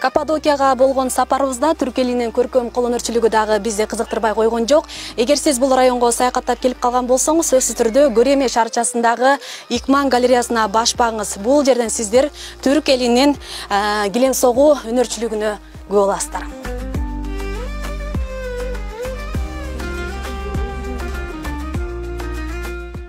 Каппадокияга болгон сапарыбызда түрк элинин көркөм кол өнөрчүлүгү дагы бизди кызыктырбай койгон жок. Эгер сиз бул районго саякаттап келип калган болсоңуз, сөзсүз түрдө Көрөме шаарчасындагы Икман галереясына баш багыңыз. Бул жерден сиздер түрк элинин килем согуу өнөрчүлүгүнө күбө боласыздар.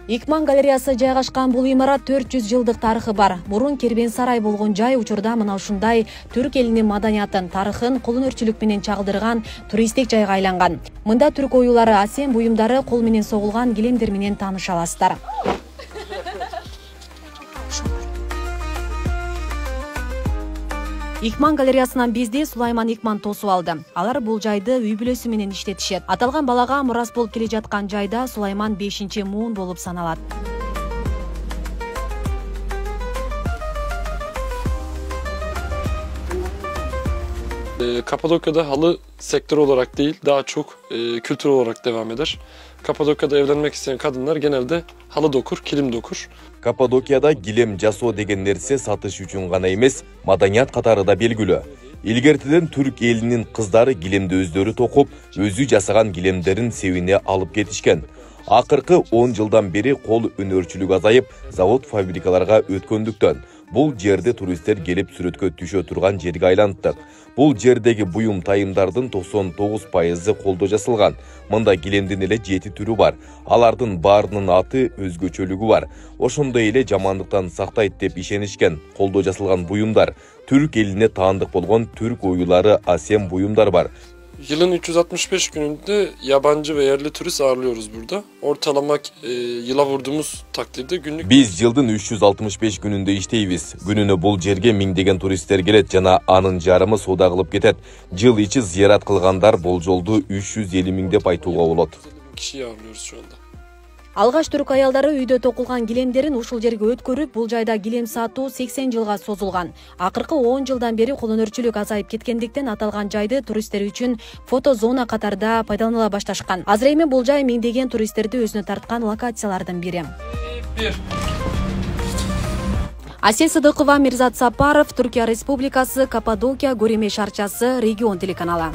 Икман галереясы жайгашкан бул имарат 400 жылдык тарыхы бар. Мурун кербен сарай болгон жай учурда мына ушундай түрк элинин маданиятын, тарыхын кол өнөрчүлүк менен чагылдырган туристтик жайга айланган. Мында түрк оюлары, асем буюмдары, кол менен согулган килемдер менен тааныша аласыздар. Икман галереясынан бизди Сулайман Икман тосуп алды. Алар бул жайды үй бүлөсү менен иштетишет. Аталган балага мурас болуп келе жаткан жайда Сулайман 5-муун болуп саналат. Kapadokya'da halı sektör olarak değil, daha çok kültür olarak devam eder. Kapadokya'da evlenmek isteyen kadınlar genelde halı dokur, kilim dokur. Kapadokya'da gilem жасоо деген нерсе сатыш үчүн гана эмес, маданият катары да белгилүү. Илгертиден түрк элинин кыздары гилемди өздөрү токуп, өзү жасаган гилемдерин себине алып кетишкен. Акыркы 10 жылдан бери кол өнөрчүлүк азайып, завод фабрикаларга өткөндүктөн бул жерде туристтер келип сүрөткө түшө турган жерге айландык. Бул жердеги буюм тайымдардын 99% колдо жасалган. Мында килемдин эле 7 түрү бар. Алардын баарынын аты өзгөчөлүгү бар. Ошондой эле жамандыктан сактайт деп ишенишкен колдо жасалган буюмдар. Түрк элине таандык болгон түрк оюлары, асем буюмдар бар. Yılın 365 gününde yabancı ve yerli turist ağırlıyoruz burada. Ortalama yıla vurduğumuz takdirde günlük... Biz yıldın 365 gününde işteybiz. Gününü bul жерге миңдеген туристтер келет жана анын жарымы соода кылып кетет. Жыл ичи зыярат кылгандар болжолду 350 миң деп айтууга болот. Kişiyi ağırlıyoruz şu anda. Алгаш түрк аялдары үйдө токулган килемдерин ушул жерге өткөрүп, бул жайда килем сатуу 80 жылга созулган. Акыркы 10 жылдан бери кол өнөрчүлүк азайып кеткендиктен аталган жайды туристтер үчүн фото зона катарда пайдаланыла башташкан. Азыр эми бул жай миңдеген туристтерди өзүнө тарткан локациялардын бири. Асел Сыдыкова, Мирзат Сапаров, Түркия Республикасы, Каппадокия, Көрөме шаарчасы, Регион телеканалы.